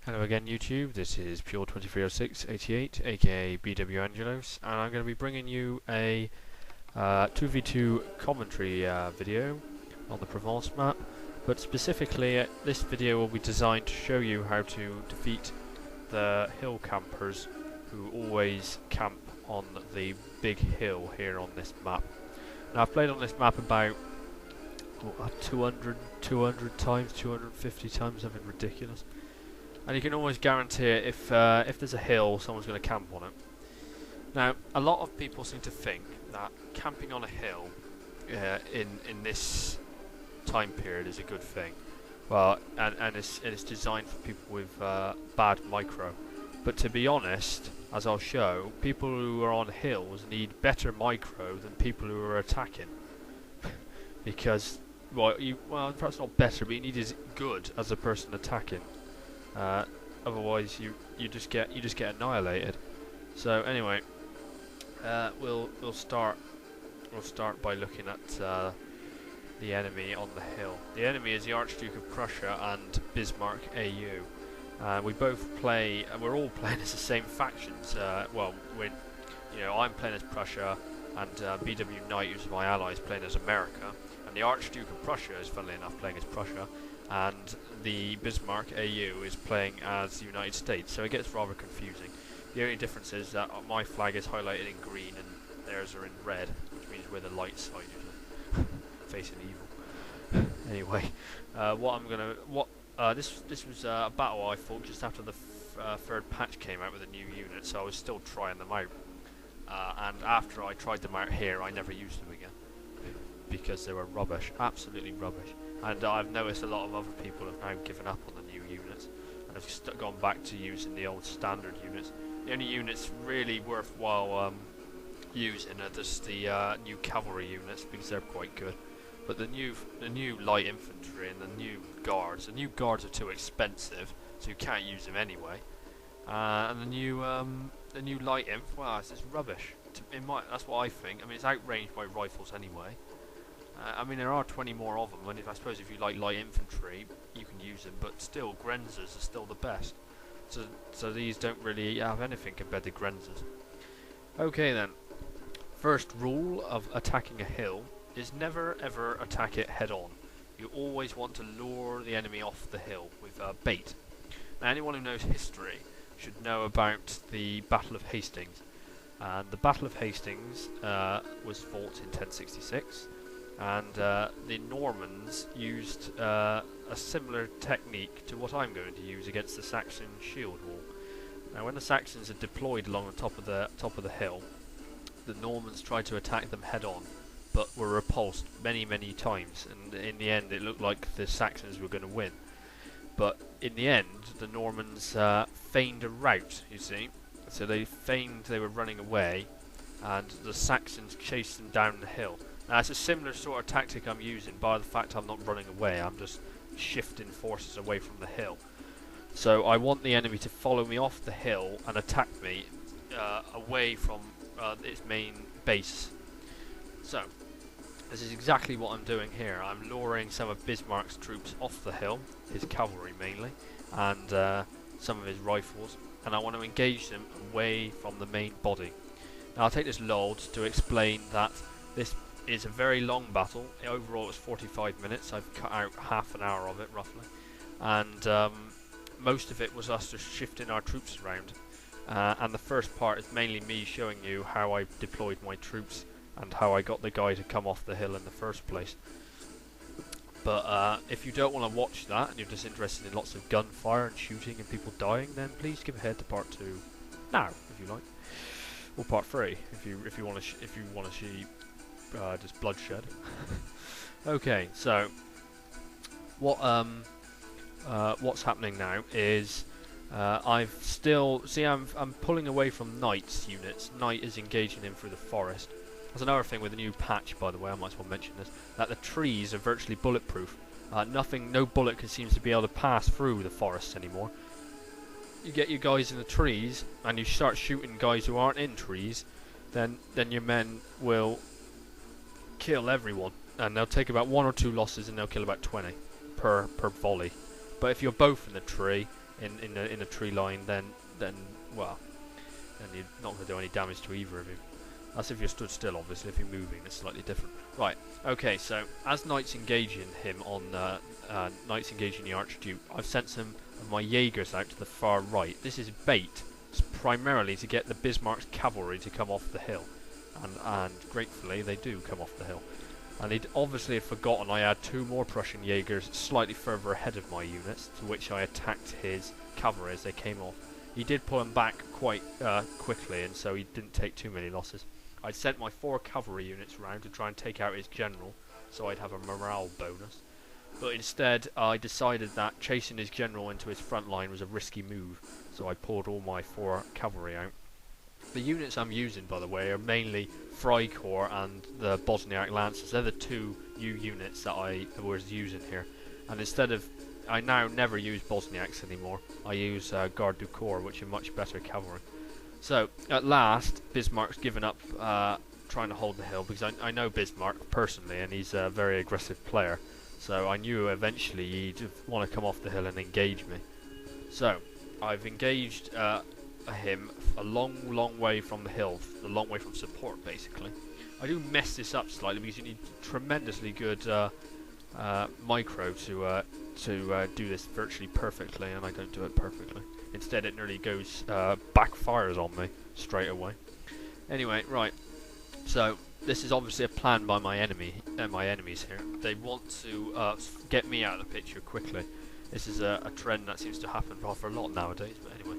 Hello again YouTube, this is Pure230688 aka BW Angelos, and I'm going to be bringing you a 2v2 commentary video on the Provence map, but specifically this video will be designed to show you how to defeat the hill campers who always camp on the big hill here on this map. Now I've played on this map about 200 times, 250 times, something ridiculous. And you can always guarantee it if there's a hill, someone's going to camp on it. Now, a lot of people seem to think that camping on a hill in this time period is a good thing. Well, and it's designed for people with bad micro. But to be honest, as I'll show, people who are on hills need better micro than people who are attacking. Because, well, perhaps not better, but you need is good as a person attacking. Otherwise, you just get annihilated. So anyway, we'll start by looking at the enemy on the hill. The enemy is the Archduke-Prussia and Bismarck AU. We both play. We're all playing as the same factions. Well, I'm playing as Prussia, and BW Knight, who's my ally, is playing as America, and the Archduke of Prussia is, funnily enough, playing as Prussia. And the Bismarck AU is playing as the United States, so it gets rather confusing. The only difference is that my flag is highlighted in green and theirs are in red, which means we're the light side, usually. Facing evil. Anyway, this was a battle I fought just after the third patch came out with a new unit, so I was still trying them out. And after I tried them out here, I never used them again because they were rubbish, absolutely rubbish. And I've noticed a lot of other people have now given up on the new units and have gone back to using the old standard units. The only units really worthwhile using are just the new cavalry units, because they're quite good. But the new light infantry and the new guards are too expensive, so you can't use them anyway. And the new light inf, well, it's just rubbish. That's what I think. I mean, it's outranged by rifles anyway. I mean, there are 20 more of them, and I suppose if you like light infantry, you can use them, but still, Grenzers are still the best. So these don't really have anything compared to Grenzers. Okay then, first rule of attacking a hill is never ever attack it head on. You always want to lure the enemy off the hill with bait. Now, anyone who knows history should know about the Battle of Hastings. And the Battle of Hastings was fought in 1066. And the Normans used a similar technique to what I'm going to use against the Saxon shield wall. Now, when the Saxons had deployed along the top of the hill, the Normans tried to attack them head on, but were repulsed many times. And in the end, it looked like the Saxons were going to win. But in the end, the Normans feigned a rout. You see, so they feigned they were running away, and the Saxons chased them down the hill. Now, it's a similar sort of tactic I'm using, by the fact I'm not running away, I'm just shifting forces away from the hill. So I want the enemy to follow me off the hill and attack me away from its main base. So, this is exactly what I'm doing here. I'm luring some of Bismarck's troops off the hill, his cavalry mainly, and some of his rifles, and I want to engage them away from the main body. Now, I'll take this lull to explain that this is a very long battle. Overall, it's 45 minutes. I've cut out half an hour of it, roughly. And most of it was us just shifting our troops around. And the first part is mainly me showing you how I deployed my troops and how I got the guy to come off the hill in the first place. But if you don't want to watch that and you're just interested in lots of gunfire and shooting and people dying, then please skip ahead to part 2 now, if you like, or part 3 if you want to see just bloodshed. Okay, so what's happening now is I'm pulling away from Knight's units. Knight is engaging him through the forest. There's another thing with the new patch, by the way, I might as well mention this, that the trees are virtually bulletproof. No bullet seems to be able to pass through the forests anymore. You get your guys in the trees and you start shooting guys who aren't in trees, then your men will kill everyone, and they'll take about 1 or 2 losses and they'll kill about 20 per volley. But if you're both in the tree, in a tree line, then well, then you're not going to do any damage to either of you. That's if you're stood still, obviously. If you're moving, it's slightly different. Right, okay, so as knights engaging him on knights engaging the Archduke, I've sent some of my Jaegers out to the far right. This is bait. It's primarily to get the Bismarck's cavalry to come off the hill. And gratefully, they do come off the hill. And he'd obviously had forgotten I had 2 more Prussian Jaegers slightly further ahead of my units, to which I attacked his cavalry as they came off. He did pull them back quite quickly, and so he didn't take too many losses. I'd sent my 4 cavalry units round to try and take out his general, so I'd have a morale bonus. But instead, I decided that chasing his general into his front line was a risky move, so I pulled all my 4 cavalry out. The units I'm using, by the way, are mainly Frei Corps and the Bosniak Lancers. They're the 2 new units that I was using here. And instead of... I now never use Bosniaks anymore. I use Garde du Corps, which are much better cavalry. So, at last, Bismarck's given up trying to hold the hill, because I know Bismarck personally, and he's a very aggressive player. So I knew eventually he'd want to come off the hill and engage me. So, I've engaged him a long way from the hill, a long way from support, basically. I do mess this up slightly, because you need tremendously good micro to do this virtually perfectly, and I don't do it perfectly. Instead, it nearly goes backfires on me straight away. Anyway, right. So this is obviously a plan by my enemies here. They want to get me out of the picture quickly. This is a trend that seems to happen rather a lot nowadays. But anyway,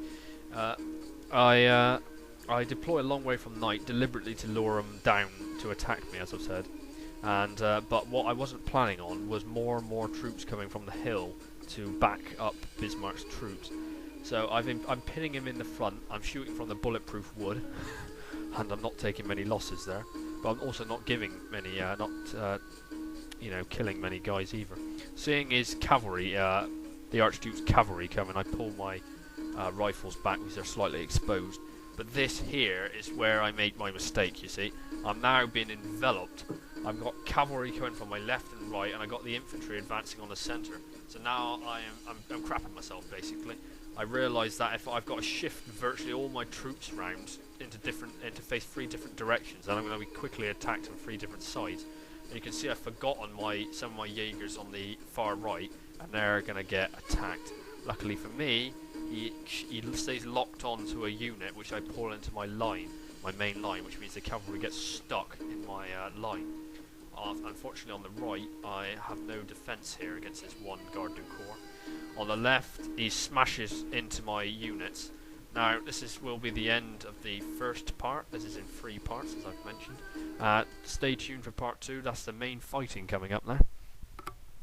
I deploy a long way from night deliberately to lure them down to attack me, as I've said. And but what I wasn't planning on was more and more troops coming from the hill to back up Bismarck's troops. So I'm pinning him in the front. I'm shooting from the bulletproof wood, and I'm not taking many losses there. But I'm also not giving many, killing many guys either. Seeing his cavalry, the Archduke's cavalry coming, I pull my rifles back because they're slightly exposed. But this here is where I made my mistake. You see, I'm now being enveloped. I've got cavalry coming from my left and right, and I got the infantry advancing on the centre. So now I'm crapping myself basically. I realised that if I've got to shift virtually all my troops round into face 3 different directions, then I'm going to be quickly attacked on 3 different sides. And you can see I've forgotten some of my Jaegers on the far right, and they're going to get attacked. Luckily for me, he stays locked onto a unit which I pull into my line, my main line, which means the cavalry gets stuck in my line. Unfortunately on the right, I have no defence here against this one Garde du Corps. On the left, he smashes into my units. Now, will be the end of the first part. This is in 3 parts, as I've mentioned. Stay tuned for part 2. That's the main fighting coming up now.